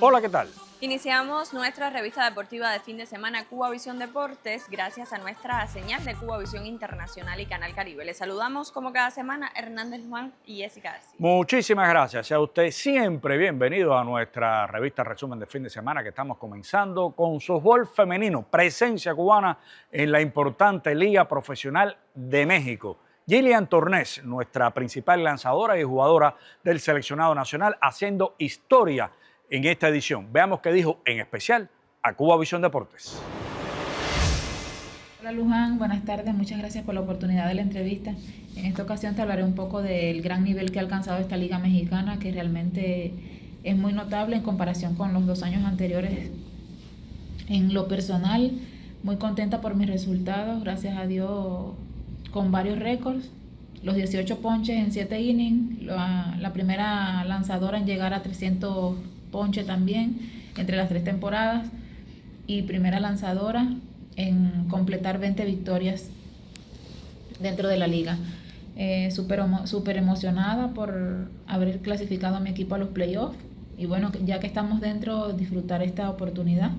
Hola, ¿qué tal? Iniciamos nuestra revista deportiva de fin de semana Cuba Visión Deportes gracias a nuestra señal de Cuba Visión Internacional y Canal Caribe. Les saludamos como cada semana Hernández Juan y Jessica García. Muchísimas gracias. Sea usted siempre bienvenido a nuestra revista resumen de fin de semana que estamos comenzando con softball femenino, presencia cubana en la importante Liga Profesional de México. Gillian Tornés, nuestra principal lanzadora y jugadora del seleccionado nacional, haciendo historia en esta edición. Veamos qué dijo en especial a Cuba Visión Deportes. Hola Luján, buenas tardes, muchas gracias por la oportunidad de la entrevista. En esta ocasión te hablaré un poco del gran nivel que ha alcanzado esta liga mexicana, que realmente es muy notable en comparación con los 2 años anteriores. En lo personal, muy contenta por mis resultados, gracias a Dios, con varios récords. Los 18 ponches en 7 innings, la primera lanzadora en llegar a 300 ponches también entre las 3 temporadas y primera lanzadora en completar 20 victorias dentro de la liga. Súper emocionada por haber clasificado a mi equipo a los playoffs y bueno, ya que estamos dentro, disfrutar esta oportunidad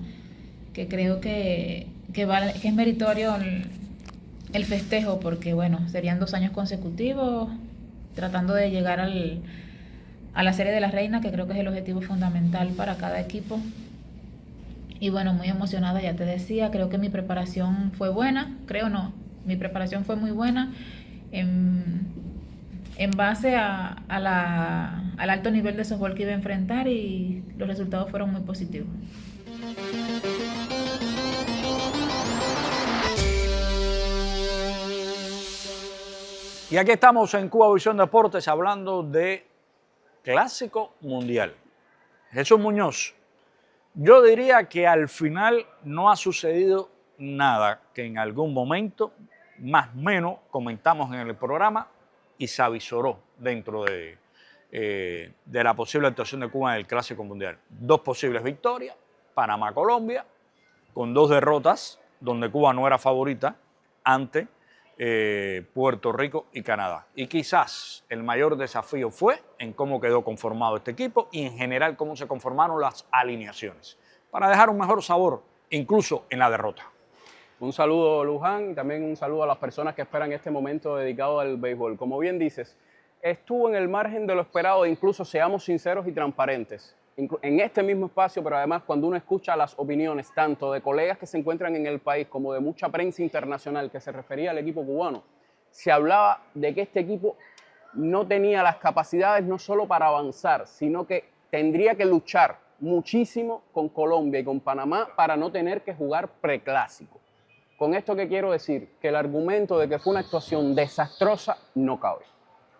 que creo que es meritorio el festejo, porque bueno, serían 2 años consecutivos tratando de llegar a la Serie de la Reina, que creo que es el objetivo fundamental para cada equipo. Y bueno, muy emocionada, ya te decía, creo que mi preparación fue buena, mi preparación fue muy buena en base al alto nivel de softball que iba a enfrentar y los resultados fueron muy positivos. Y aquí estamos en Cuba Visión Deportes hablando de Clásico Mundial. Jesús Muñoz, yo diría que al final no ha sucedido nada que en algún momento, más o menos, comentamos en el programa y se avisoró dentro de la posible actuación de Cuba en el Clásico Mundial. 2 posibles victorias, Panamá-Colombia, con 2 derrotas, donde Cuba no era favorita, ante Puerto Rico y Canadá. Y quizás el mayor desafío fue en cómo quedó conformado este equipo y en general cómo se conformaron las alineaciones, para dejar un mejor sabor incluso en la derrota. Un saludo, Luján, y también un saludo a las personas que esperan este momento dedicado al béisbol. Como bien dices, estuvo en el margen de lo esperado e incluso seamos sinceros y transparentes. En este mismo espacio, pero además cuando uno escucha las opiniones tanto de colegas que se encuentran en el país como de mucha prensa internacional que se refería al equipo cubano, se hablaba de que este equipo no tenía las capacidades no solo para avanzar, sino que tendría que luchar muchísimo con Colombia y con Panamá para no tener que jugar preclásico. Con esto que quiero decir, que el argumento de que fue una actuación desastrosa no cabe.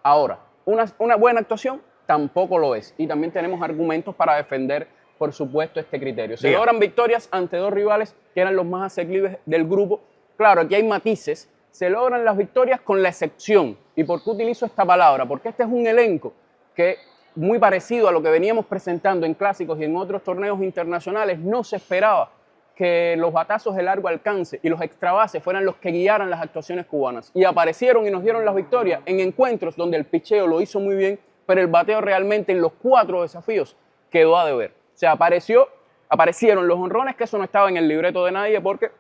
Ahora, una buena actuación tampoco lo es. Y también tenemos argumentos para defender, por supuesto, este criterio. Se logran victorias ante 2 rivales que eran los más asequibles del grupo. Claro, aquí hay matices. Se logran las victorias con la excepción. ¿Y por qué utilizo esta palabra? Porque este es un elenco que, muy parecido a lo que veníamos presentando en clásicos y en otros torneos internacionales, no se esperaba que los batazos de largo alcance y los extra bases fueran los que guiaran las actuaciones cubanas. Y aparecieron y nos dieron las victorias en encuentros donde el picheo lo hizo muy bien, pero el bateo realmente en los 4 desafíos quedó a deber. O sea, aparecieron los jonrones, que eso no estaba en el libreto de nadie, porque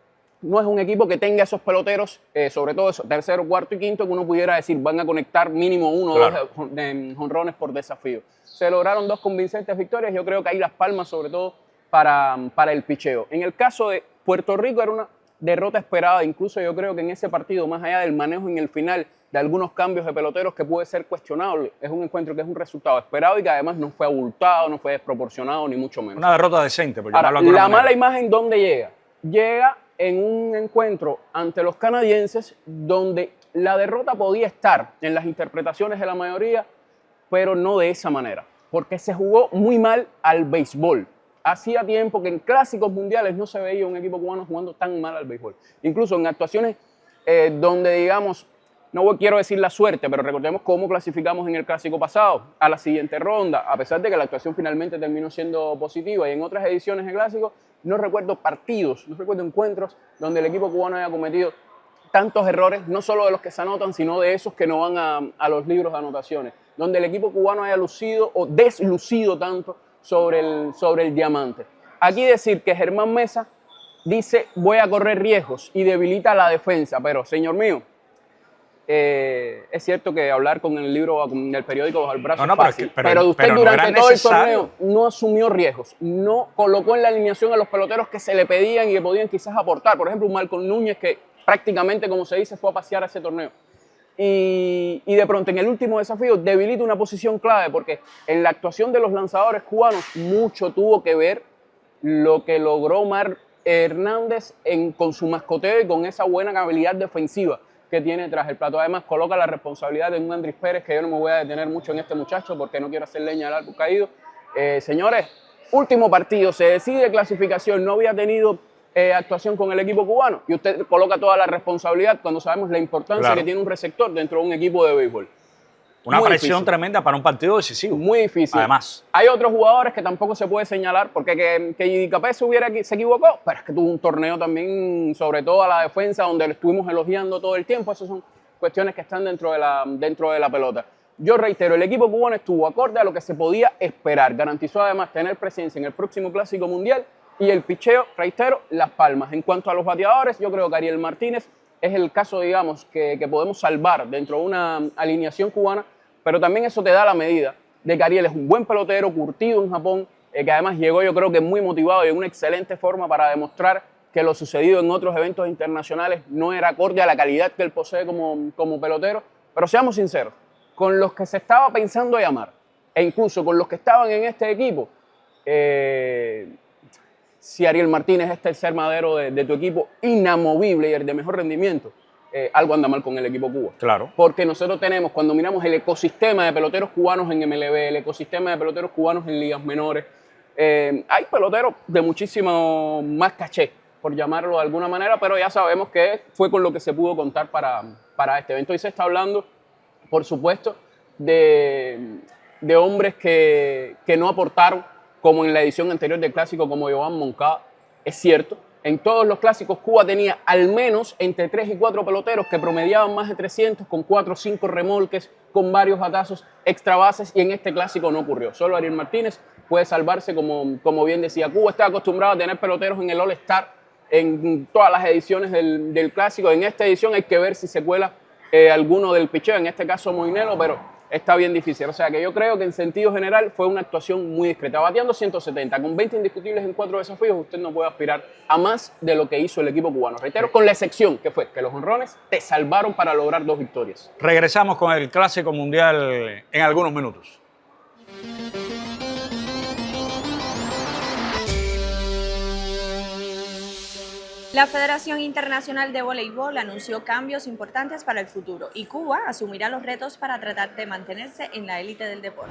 no es un equipo que tenga esos peloteros, sobre todo esos tercero, cuarto y quinto, que uno pudiera decir van a conectar mínimo 1 o 2 jonrones por desafío. Se lograron 2 convincentes victorias, yo creo que ahí las palmas sobre todo para el picheo. En el caso de Puerto Rico era una derrota esperada, incluso yo creo que en ese partido, más allá del manejo en el final, de algunos cambios de peloteros que puede ser cuestionable. Es un encuentro que es un resultado esperado y que además no fue abultado, no fue desproporcionado, ni mucho menos. Una derrota decente, por Ahora, llamarlo de alguna la manera. mala imagen, ¿dónde llega? Llega en un encuentro ante los canadienses donde la derrota podía estar en las interpretaciones de la mayoría, pero no de esa manera, porque se jugó muy mal al béisbol. Hacía tiempo que en clásicos mundiales no se veía un equipo cubano jugando tan mal al béisbol. Incluso en actuaciones donde, digamos, no quiero decir la suerte, pero recordemos cómo clasificamos en el clásico pasado a la siguiente ronda, a pesar de que la actuación finalmente terminó siendo positiva. Y en otras ediciones de clásico no recuerdo partidos, no recuerdo encuentros donde el equipo cubano haya cometido tantos errores, no solo de los que se anotan, sino de esos que no van a los libros de anotaciones, donde el equipo cubano haya lucido o deslucido tanto sobre el diamante. Aquí decir que Germán Mesa dice voy a correr riesgos y debilita la defensa, pero señor mío, es cierto que hablar con el libro, con el periódico bajo el brazo es fácil, pero usted durante todo el torneo no asumió riesgos, no colocó en la alineación a los peloteros que se le pedían y que podían quizás aportar. Por ejemplo, un Malcolm Núñez que prácticamente, como se dice, fue a pasear a ese torneo. Y de pronto en el último desafío debilita una posición clave, porque en la actuación de los lanzadores cubanos mucho tuvo que ver lo que logró Omar Hernández con su mascoteo y con esa buena habilidad defensiva que tiene tras el plato. Además, coloca la responsabilidad de un Andrés Pérez, que yo no me voy a detener mucho en este muchacho porque no quiero hacer leña al árbol caído. Señores, último partido, se decide clasificación, no había tenido actuación con el equipo cubano y usted coloca toda la responsabilidad cuando sabemos la importancia que tiene un receptor dentro de un equipo de béisbol. Una presión tremenda para un partido decisivo. Muy difícil. Además, hay otros jugadores que tampoco se puede señalar, porque que Capé se equivocó, pero es que tuvo un torneo también, sobre todo a la defensa, donde lo estuvimos elogiando todo el tiempo. Esas son cuestiones que están dentro de la pelota. Yo reitero, el equipo cubano estuvo acorde a lo que se podía esperar. Garantizó además tener presencia en el próximo Clásico Mundial y el picheo, reitero, las palmas. En cuanto a los bateadores, yo creo que Ariel Martínez es el caso, digamos, que podemos salvar dentro de una alineación cubana, pero también eso te da la medida de que Ariel es un buen pelotero, curtido en Japón, que además llegó yo creo que muy motivado y en una excelente forma para demostrar que lo sucedido en otros eventos internacionales no era acorde a la calidad que él posee como pelotero. Pero seamos sinceros, con los que se estaba pensando llamar, e incluso con los que estaban en este equipo, si Ariel Martínez es tercer madero de tu equipo, inamovible y el de mejor rendimiento, algo anda mal con el equipo Cuba. Claro. Porque nosotros tenemos, cuando miramos el ecosistema de peloteros cubanos en MLB, el ecosistema de peloteros cubanos en ligas menores, hay peloteros de muchísimo más caché, por llamarlo de alguna manera, pero ya sabemos que fue con lo que se pudo contar para este evento. Y se está hablando, por supuesto, de hombres que no aportaron, como en la edición anterior del Clásico, como Joan Moncada. Es cierto, en todos los clásicos Cuba tenía al menos entre 3 y 4 peloteros que promediaban más de 300, con 4 o 5 remolques, con varios batazos extra bases, y en este clásico no ocurrió. Solo Ariel Martínez puede salvarse, como bien decía. Cuba está acostumbrado a tener peloteros en el All-Star en todas las ediciones del clásico. En esta edición hay que ver si se cuela alguno del picheo, en este caso Moinelo, pero está bien difícil. O sea que yo creo que en sentido general fue una actuación muy discreta. Bateando 170, con 20 indiscutibles en 4 desafíos, usted no puede aspirar a más de lo que hizo el equipo cubano. Reitero, con la excepción que fue que los jonrones te salvaron para lograr 2 victorias. Regresamos con el Clásico Mundial en algunos minutos. La Federación Internacional de Voleibol anunció cambios importantes para el futuro y Cuba asumirá los retos para tratar de mantenerse en la élite del deporte.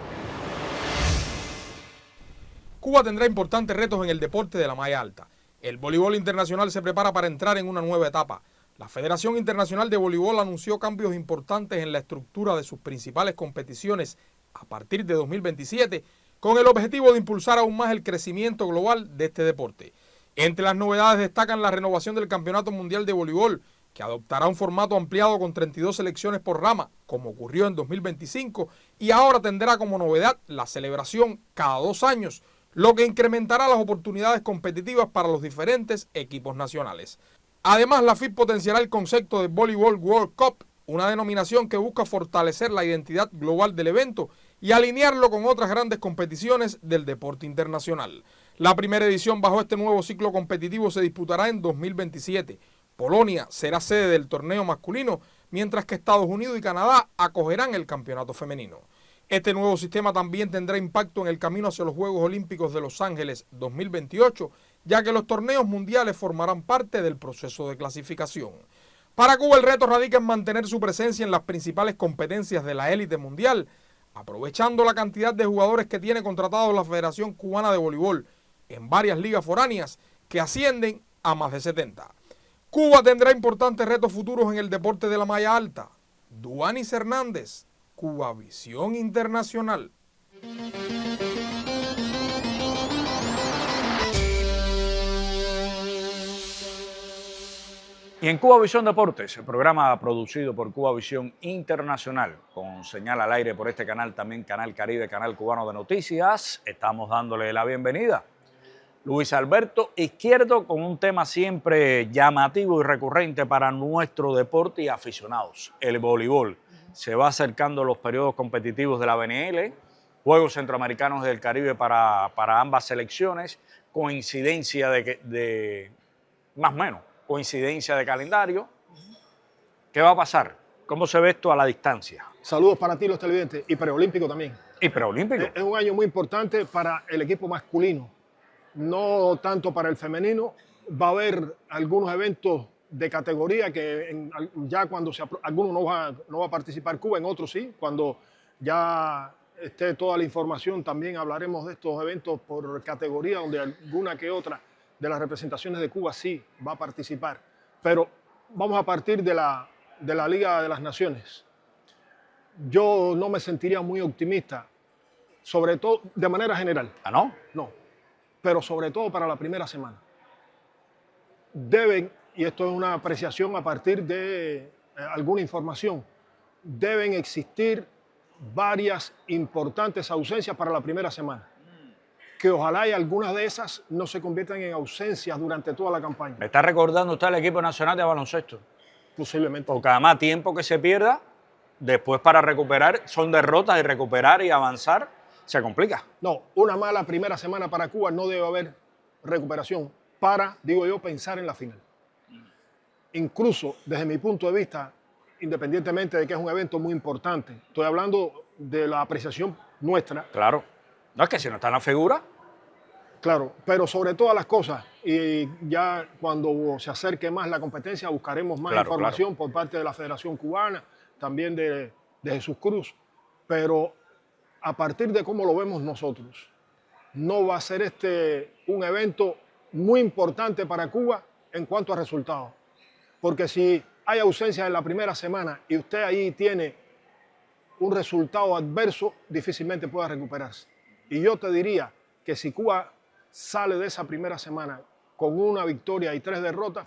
Cuba tendrá importantes retos en el deporte de la malla alta. El voleibol internacional se prepara para entrar en una nueva etapa. La Federación Internacional de Voleibol anunció cambios importantes en la estructura de sus principales competiciones a partir de 2027, con el objetivo de impulsar aún más el crecimiento global de este deporte. Entre las novedades destacan la renovación del Campeonato Mundial de Voleibol, que adoptará un formato ampliado con 32 selecciones por rama, como ocurrió en 2025, y ahora tendrá como novedad la celebración cada 2 años, lo que incrementará las oportunidades competitivas para los diferentes equipos nacionales. Además, la FIB potenciará el concepto de Volleyball World Cup, una denominación que busca fortalecer la identidad global del evento y alinearlo con otras grandes competiciones del deporte internacional. La primera edición bajo este nuevo ciclo competitivo se disputará en 2027. Polonia será sede del torneo masculino, mientras que Estados Unidos y Canadá acogerán el campeonato femenino. Este nuevo sistema también tendrá impacto en el camino hacia los Juegos Olímpicos de Los Ángeles 2028, ya que los torneos mundiales formarán parte del proceso de clasificación. Para Cuba el reto radica en mantener su presencia en las principales competencias de la élite mundial, aprovechando la cantidad de jugadores que tiene contratados la Federación Cubana de Voleibol en varias ligas foráneas que ascienden a más de 70. Cuba tendrá importantes retos futuros en el deporte de la malla alta. Duanis Hernández, Cubavisión Internacional. Y en Cuba Visión Deportes, el programa producido por Cuba Visión Internacional, con señal al aire por este canal, también Canal Caribe, Canal Cubano de Noticias, estamos dándole la bienvenida. Luis Alberto Izquierdo, con un tema siempre llamativo y recurrente para nuestro deporte y aficionados, el voleibol. Se va acercando los periodos competitivos de la BNL, Juegos Centroamericanos del Caribe para ambas selecciones, coincidencia de más o menos, coincidencia de calendario. ¿Qué va a pasar? ¿Cómo se ve esto a la distancia? Saludos para ti, los televidentes, y preolímpico también. Y preolímpico. Es un año muy importante para el equipo masculino, no tanto para el femenino. Va a haber algunos eventos de categoría que ya cuando algunos no va a participar Cuba, en otros sí. Cuando ya esté toda la información también hablaremos de estos eventos por categoría, donde alguna que otra de las representaciones de Cuba sí va a participar. Pero vamos a partir de la Liga de las Naciones. Yo no me sentiría muy optimista, sobre todo de manera general. ¿Ah, no? No, pero sobre todo para la primera semana. Deben, y esto es una apreciación a partir de alguna información, deben existir varias importantes ausencias para la primera semana. Que ojalá y algunas de esas no se conviertan en ausencias durante toda la campaña. ¿Me está recordando usted el equipo nacional de baloncesto? Posiblemente. Porque además tiempo que se pierda, después para recuperar, son derrotas y recuperar y avanzar, se complica. No, una mala primera semana para Cuba no debe haber recuperación para, digo yo, pensar en la final. Incluso desde mi punto de vista, independientemente de que es un evento muy importante, estoy hablando de la apreciación nuestra. Claro. No, es que si no está en la figura. Claro, pero sobre todas las cosas, y ya cuando se acerque más la competencia, buscaremos más información por parte de la Federación Cubana, también de Jesús Cruz, pero a partir de cómo lo vemos nosotros, no va a ser un evento muy importante para Cuba en cuanto a resultados, porque si hay ausencia en la primera semana y usted ahí tiene un resultado adverso, difícilmente pueda recuperarse. Y yo te diría que si Cuba sale de esa primera semana con una victoria y 3 derrotas,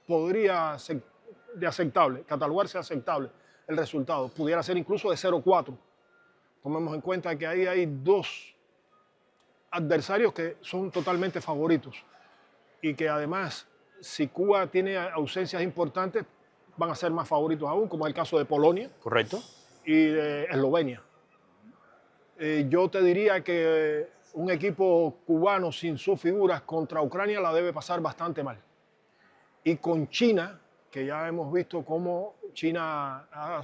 podría ser aceptable, catalogarse aceptable el resultado. Pudiera ser incluso de 0-4. Tomemos en cuenta que ahí hay 2 adversarios que son totalmente favoritos y que además, si Cuba tiene ausencias importantes, van a ser más favoritos aún, como es el caso de Polonia. Correcto. Y de Eslovenia. Yo te diría que un equipo cubano sin sus figuras contra Ucrania la debe pasar bastante mal. Y con China, que ya hemos visto cómo China ha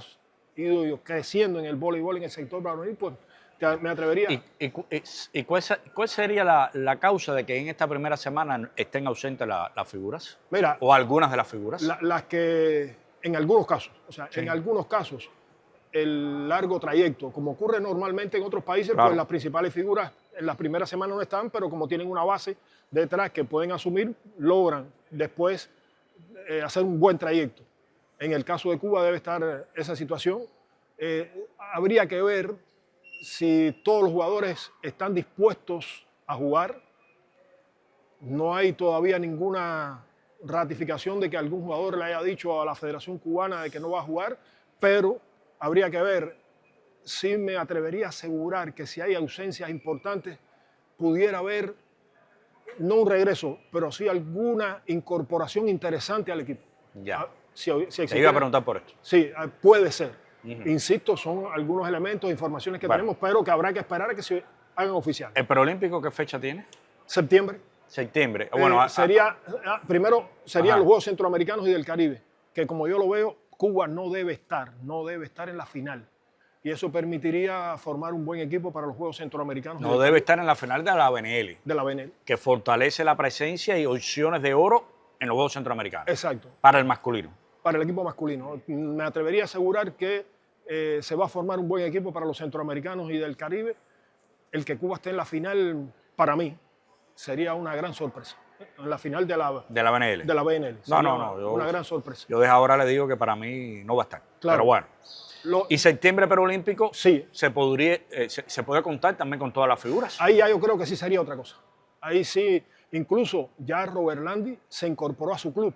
ido creciendo en el voleibol en el sector varonil, pues me atrevería. ¿Y cuál sería la causa de que en esta primera semana estén ausentes las figuras? Mira, o algunas de las figuras. Las que en algunos casos, o sea, Sí. en algunos casos, el largo trayecto, como ocurre normalmente en otros países, Claro. pues las principales figuras en las primeras semanas no están, pero como tienen una base detrás que pueden asumir, logran después hacer un buen trayecto. En el caso de Cuba debe estar esa situación. Habría que ver si todos los jugadores están dispuestos a jugar. No hay todavía ninguna ratificación de que algún jugador le haya dicho a la Federación Cubana de que no va a jugar, pero habría que ver. Sí me atrevería a asegurar que si hay ausencias importantes, pudiera haber, no un regreso, pero sí alguna incorporación interesante al equipo. Ya. Si Te existiera- iba a preguntar por esto. Sí, puede ser. Ujú. Insisto, son algunos elementos, informaciones que Bueno. tenemos, pero que habrá que esperar a que se hagan oficiales. ¿El preolímpico qué fecha tiene? Septiembre. Septiembre. Primero serían Ajá. los Juegos Centroamericanos y del Caribe, que como yo lo veo, Cuba no debe estar en la final. Y eso permitiría formar un buen equipo para los Juegos Centroamericanos no debe estar en la final de la BNL, de la BNL. que fortalece la presencia y opciones de oro en los Juegos Centroamericanos. Exacto, Para el masculino. para el equipo masculino. Me atrevería a asegurar que se va a formar un buen equipo para los centroamericanos y del Caribe. El que Cuba esté en la final, para mí, sería una gran sorpresa. En la final de la BNL. BNL. No, Sería no, yo- una gran sorpresa. Yo desde ahora le digo que para mí no va a estar. Claro. Pero bueno. Lo- Y septiembre preolímpico Sí. se puede contar también con todas las figuras. Ahí ya yo creo que sí sería otra cosa. Ahí sí, incluso ya Robert Landi se incorporó a su club.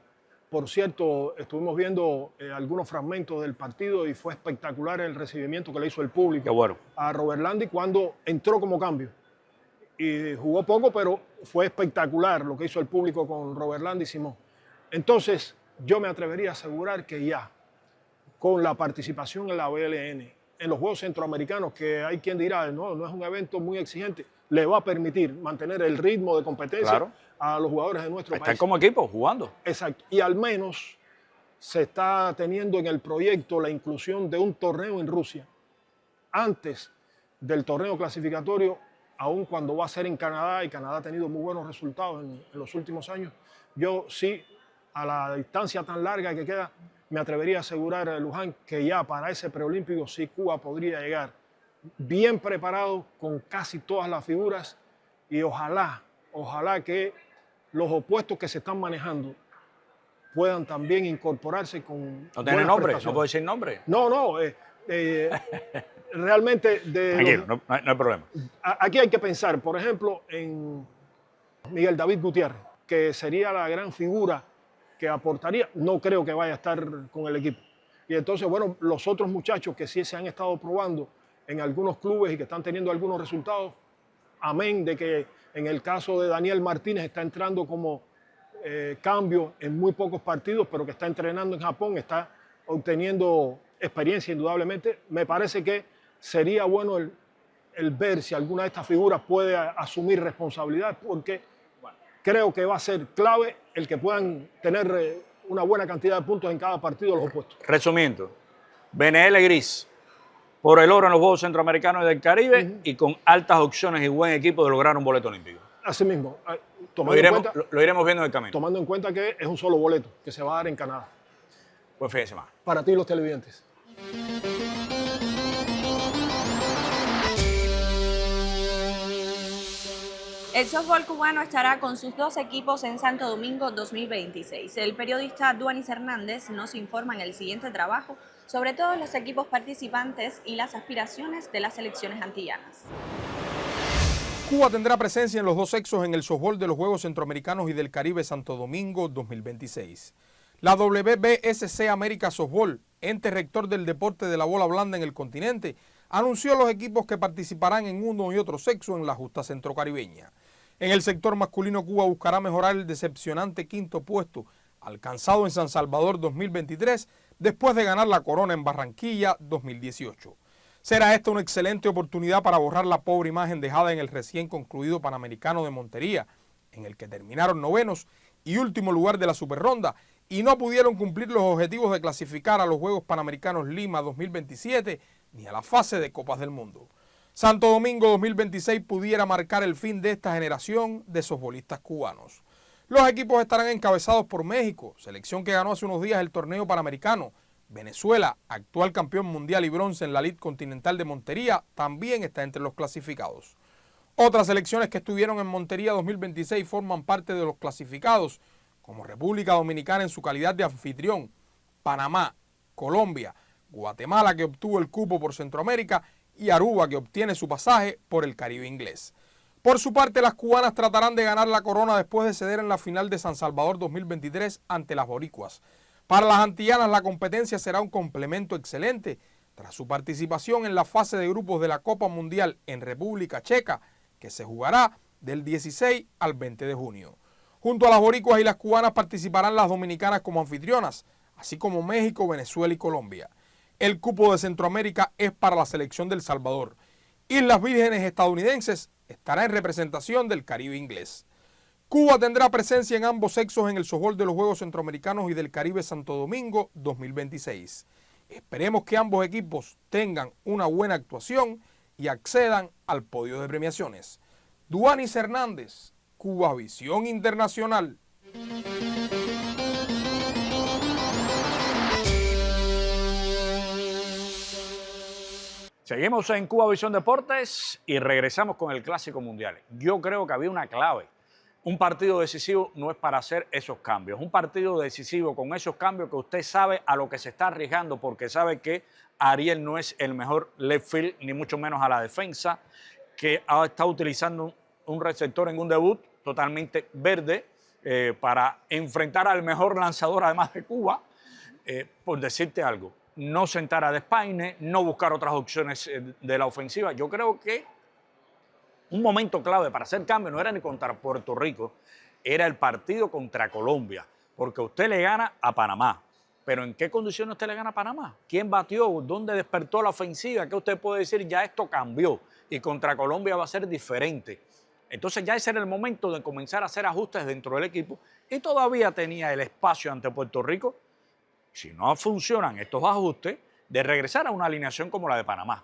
Por cierto, estuvimos viendo algunos fragmentos del partido y fue espectacular el recibimiento que le hizo el público a Robert Landi cuando entró como cambio. Y jugó poco, pero fue espectacular lo que hizo el público con Robert Landi Simón. Entonces, yo me atrevería a asegurar que ya, con la participación en la BLN, en los Juegos Centroamericanos, que hay quien dirá, no es un evento muy exigente, le va a permitir mantener el ritmo de competencia a los jugadores de nuestro país. Están como equipo jugando. Exacto. Y al menos se está teniendo en el proyecto la inclusión de un torneo en Rusia antes del torneo clasificatorio, aun cuando va a ser en Canadá, y Canadá ha tenido muy buenos resultados en los últimos años. Yo sí, a la distancia tan larga que queda, me atrevería a asegurar, Luján, que ya para ese preolímpico sí Cuba podría llegar bien preparado con casi todas las figuras, y ojalá que los opuestos que se están manejando puedan también incorporarse con... ¿No tiene nombre? ¿No puedo decir nombre? No, realmente... Tranquilo, no hay problema. Aquí hay que pensar, por ejemplo, en Miguel David Gutiérrez, que sería la gran figura que aportaría. No creo que vaya a estar con el equipo. Y entonces, bueno, los otros muchachos que sí se han estado probando en algunos clubes y que están teniendo algunos resultados, amén de que en el caso de Daniel Martínez está entrando como cambio en muy pocos partidos, pero que está entrenando en Japón, está obteniendo experiencia indudablemente. Me parece que sería bueno el ver si alguna de estas figuras puede asumir responsabilidad, porque creo que va a ser clave el que puedan tener una buena cantidad de puntos en cada partido los opuestos. Resumiendo, BNL Gris por el oro en los Juegos Centroamericanos y del Caribe y con altas opciones y buen equipo de lograr un boleto olímpico. Así mismo. Lo iremos viendo en el camino. Tomando en cuenta que es un solo boleto que se va a dar en Canadá. Buen fin de semana. Para ti, los televidentes. El softball cubano estará con sus 2 equipos en Santo Domingo 2026. El periodista Duanis Hernández nos informa en el siguiente trabajo sobre todos los equipos participantes y las aspiraciones de las selecciones antillanas. Cuba tendrá presencia en los 2 sexos en el softball de los Juegos Centroamericanos y del Caribe Santo Domingo 2026. La WBSC América Softball, ente rector del deporte de la bola blanda en el continente, anunció los equipos que participarán en uno y otro sexo en la justa centrocaribeña. En el sector masculino, Cuba buscará mejorar el decepcionante 5º puesto alcanzado en San Salvador 2023 después de ganar la corona en Barranquilla 2018. Será esta una excelente oportunidad para borrar la pobre imagen dejada en el recién concluido Panamericano de Montería, en el que terminaron novenos y último lugar de la Superronda y no pudieron cumplir los objetivos de clasificar a los Juegos Panamericanos Lima 2027 ni a la fase de Copas del Mundo. Santo Domingo 2026 pudiera marcar el fin de esta generación de softbolistas cubanos. Los equipos estarán encabezados por México, selección que ganó hace unos días el torneo panamericano. Venezuela, actual campeón mundial y bronce en la Elite Continental de Montería, también está entre los clasificados. Otras selecciones que estuvieron en Montería 2026 forman parte de los clasificados, como República Dominicana en su calidad de anfitrión, Panamá, Colombia, Guatemala, que obtuvo el cupo por Centroamérica, y Aruba, que obtiene su pasaje por el Caribe inglés. Por su parte, las cubanas tratarán de ganar la corona después de ceder en la final de San Salvador 2023 ante las boricuas. Para las antillanas, la competencia será un complemento excelente tras su participación en la fase de grupos de la Copa Mundial en República Checa, que se jugará del 16 al 20 de junio. Junto a las boricuas y las cubanas participarán las dominicanas como anfitrionas, así como México, Venezuela y Colombia. El cupo de Centroamérica es para la selección de El Salvador. Islas Vírgenes estadounidenses estará en representación del Caribe inglés. Cuba tendrá presencia en ambos sexos en el softball de los Juegos Centroamericanos y del Caribe Santo Domingo 2026. Esperemos que ambos equipos tengan una buena actuación y accedan al podio de premiaciones. Duanis Hernández, Cuba Visión Internacional. Seguimos en Cuba Visión Deportes y regresamos con el Clásico Mundial. Yo creo que había una clave. Un partido decisivo no es para hacer esos cambios. Un partido decisivo con esos cambios que usted sabe a lo que se está arriesgando, porque sabe que Ariel no es el mejor left field, ni mucho menos a la defensa, que está utilizando un receptor en un debut totalmente verde, para enfrentar al mejor lanzador además de Cuba, por decirte algo, no sentar a Despaine, no buscar otras opciones de la ofensiva. Yo creo que un momento clave para hacer cambio no era ni contra Puerto Rico, era el partido contra Colombia, porque usted le gana a Panamá. Pero ¿en qué condiciones usted le gana a Panamá? ¿Quién batió? ¿Dónde despertó la ofensiva? ¿Qué usted puede decir? Ya esto cambió y contra Colombia va a ser diferente. Entonces ya ese era el momento de comenzar a hacer ajustes dentro del equipo y todavía tenía el espacio ante Puerto Rico, si no funcionan estos ajustes, de regresar a una alineación como la de Panamá.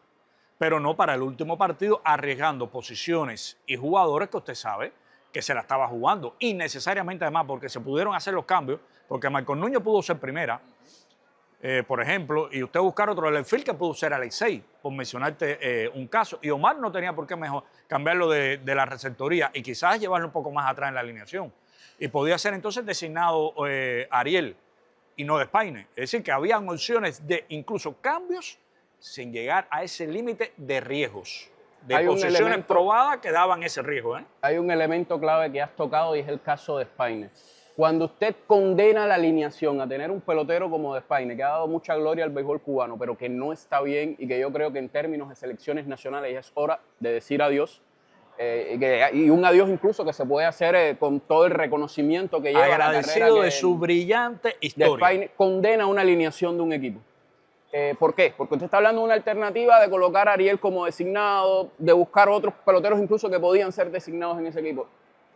Pero no para el último partido arriesgando posiciones y jugadores que usted sabe que se la estaba jugando innecesariamente, además porque se pudieron hacer los cambios, porque Marcos Núñez pudo ser primera, por ejemplo, y usted buscar otro del field que pudo ser Alexei, por mencionarte un caso, y Omar no tenía por qué mejor cambiarlo de la receptoría y quizás llevarlo un poco más atrás en la alineación, y podía ser entonces designado Ariel y no Despaine. Es decir, que habían opciones de incluso cambios sin llegar a ese límite de riesgos, de posiciones probadas que daban ese riesgo. Hay un elemento clave que has tocado y es el caso de Despaine. Cuando usted condena la alineación a tener un pelotero como Despaine, que ha dado mucha gloria al béisbol cubano, pero que no está bien y que yo creo que en términos de selecciones nacionales ya es hora de decir adiós, y un adiós incluso que se puede hacer con todo el reconocimiento que lleva agradecido la carrera de su brillante historia. Despaine condena una alineación de un equipo. ¿Por qué? Porque usted está hablando de una alternativa de colocar a Ariel como designado, de buscar otros peloteros incluso que podían ser designados en ese equipo.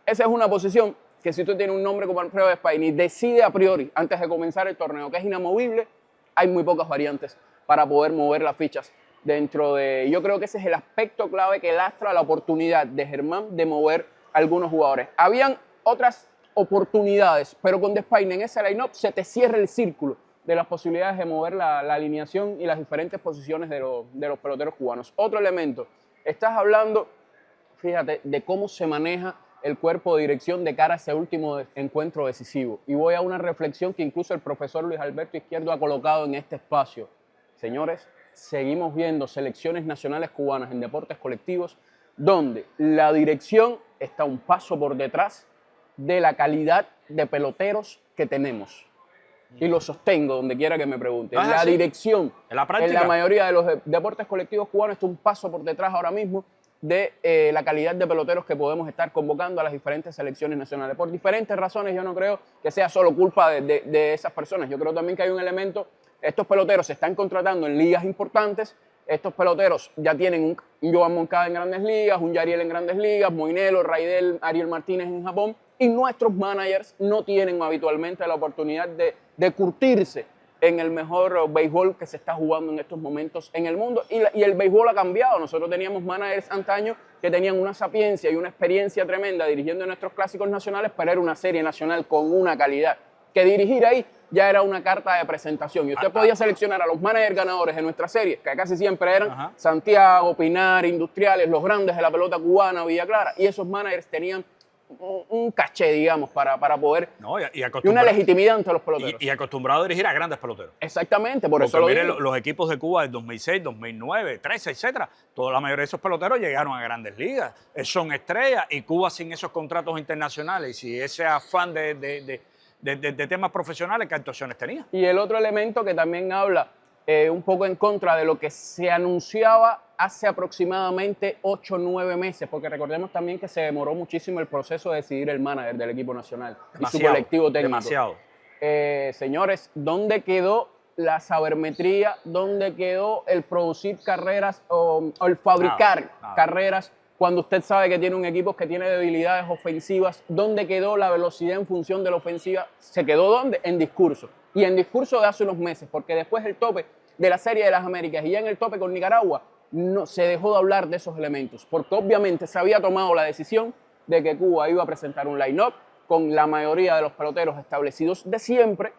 Esa es una posición que si usted tiene un nombre como Alfredo Despaine y decide a priori, antes de comenzar el torneo, que es inamovible, hay muy pocas variantes para poder mover las fichas dentro de... Yo creo que ese es el aspecto clave que lastra la oportunidad de Germán de mover algunos jugadores. Habían otras oportunidades, pero con Despaine en ese line-up se te cierra el círculo de las posibilidades de mover la alineación y las diferentes posiciones de los peloteros cubanos. Otro elemento, estás hablando, fíjate, de cómo se maneja el cuerpo de dirección de cara a ese último encuentro decisivo. Y voy a una reflexión que incluso el profesor Luis Alberto Izquierdo ha colocado en este espacio. Señores, seguimos viendo selecciones nacionales cubanas en deportes colectivos donde la dirección está un paso por detrás de la calidad de peloteros que tenemos. Y lo sostengo donde quiera que me pregunten. La dirección en la mayoría de los deportes colectivos cubanos está un paso por detrás ahora mismo de la calidad de peloteros que podemos estar convocando a las diferentes selecciones nacionales. Por diferentes razones yo no creo que sea solo culpa de esas personas. Yo creo también que hay un elemento, estos peloteros se están contratando en ligas importantes, estos peloteros ya tienen un Joan Moncada en Grandes Ligas, un Yariel en Grandes Ligas, Moinelo, Raidel, Ariel Martínez en Japón, y nuestros managers no tienen habitualmente la oportunidad de curtirse en el mejor béisbol que se está jugando en estos momentos en el mundo. Y el béisbol ha cambiado. Nosotros teníamos managers antaño que tenían una sapiencia y una experiencia tremenda dirigiendo nuestros clásicos nacionales, pero era una serie nacional con una calidad que dirigir ahí ya era una carta de presentación. Y usted podía seleccionar a los managers ganadores de nuestra serie, que casi siempre eran Santiago, Pinar, Industriales, los grandes de la pelota cubana, Villa Clara, y esos managers tenían un caché, digamos, para poder... No, y una legitimidad ante los peloteros. Y acostumbrado a dirigir a grandes peloteros. Exactamente, por eso lo digo. Los equipos de Cuba del 2006, 2009, 13, etcétera, toda la mayoría de esos peloteros llegaron a grandes ligas. Son estrellas, y Cuba sin esos contratos internacionales y ese afán de temas profesionales, ¿qué actuaciones tenía? Y el otro elemento que también habla un poco en contra de lo que se anunciaba hace aproximadamente 8 o 9 meses, porque recordemos también que se demoró muchísimo el proceso de decidir el manager del equipo nacional y su colectivo técnico. Demasiado. Señores, ¿dónde quedó la sabermetría? ¿Dónde quedó el producir carreras o el fabricar carreras cuando usted sabe que tiene un equipo que tiene debilidades ofensivas? ¿Dónde quedó la velocidad en función de la ofensiva? ¿Se quedó dónde? En discurso. Y en discurso de hace unos meses, porque después del tope de la Serie de las Américas y ya en el tope con Nicaragua, no se dejó de hablar de esos elementos, porque obviamente se había tomado la decisión de que Cuba iba a presentar un line-up con la mayoría de los peloteros establecidos de siempre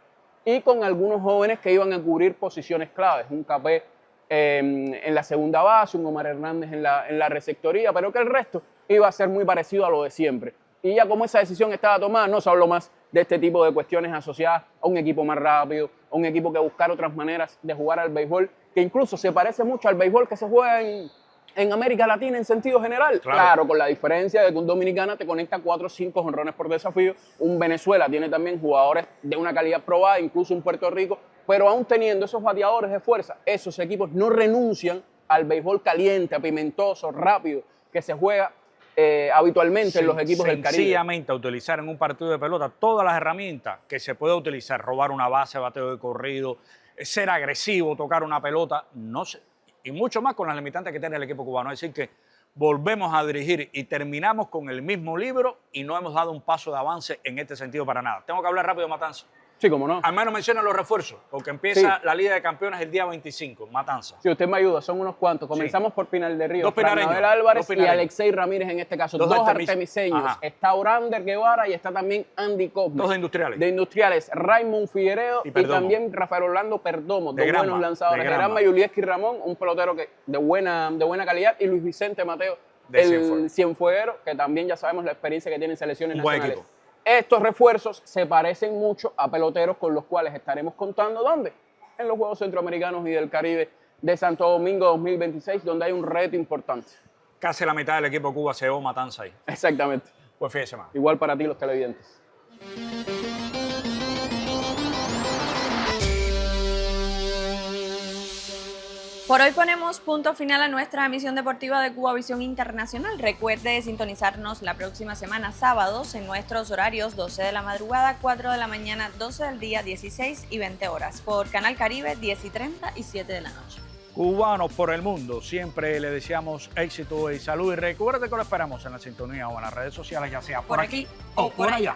y con algunos jóvenes que iban a cubrir posiciones claves, un Capé en la segunda base, un Omar Hernández en la receptoría, pero que el resto iba a ser muy parecido a lo de siempre. Y ya como esa decisión estaba tomada, no se habló más de este tipo de cuestiones asociadas a un equipo más rápido, a un equipo que buscar otras maneras de jugar al béisbol, que incluso se parece mucho al béisbol que se juega en en América Latina en sentido general. Claro, con la diferencia de que un Dominicana te conecta 4 o 5 jonrones por desafío, un Venezuela tiene también jugadores de una calidad probada, incluso un Puerto Rico, pero aún teniendo esos bateadores de fuerza, esos equipos no renuncian al béisbol caliente, apimentoso, rápido, que se juega habitualmente en los equipos del Caribe. Sencillamente a utilizar en un partido de pelota todas las herramientas que se puede utilizar, robar una base, bateo de corrido, ser agresivo, tocar una pelota, no sé, y mucho más con las limitantes que tiene el equipo cubano. Es decir, que volvemos a dirigir y terminamos con el mismo libro y no hemos dado un paso de avance en este sentido para nada. Tengo que hablar rápido, Matanza. Sí, cómo no. Al menos menciona los refuerzos, porque empieza la Liga de Campeones el día 25, Matanza. Sí, usted me ayuda, son unos cuantos. Comenzamos por Pinal de Río, Dos pinareños, Abel Álvarez dos y Alexei Ramírez en este caso. Dos artemiseños. Ajá. Está Orander Guevara y está también Andy Cosme. Dos de Industriales. De Industriales, Raymond Figueredo y también Rafael Orlando Perdomo. Dos buenos lanzadores. Granma y Ulieski Ramón, un pelotero de buena calidad. Y Luis Vicente Mateo, el cienfueguero, que también ya sabemos la experiencia que tiene en selecciones nacionales. Equipo. Estos refuerzos se parecen mucho a peloteros con los cuales estaremos contando, ¿dónde? En los Juegos Centroamericanos y del Caribe de Santo Domingo 2026, donde hay un reto importante. Casi la mitad del equipo de Cuba se llevó Matanza ahí. Exactamente. Pues fin de semana. Igual para ti los televidentes. Por hoy ponemos punto final a nuestra emisión deportiva de Cubavisión Internacional. Recuerde sintonizarnos la próxima semana, sábados, en nuestros horarios 12 de la madrugada, 4 de la mañana, 12 del día, 16 y 20 horas. Por Canal Caribe, 10 y 30 y 7 de la noche. Cubanos por el mundo, siempre le deseamos éxito y salud. Y recuerde que lo esperamos en la sintonía o en las redes sociales, ya sea por aquí o por allá.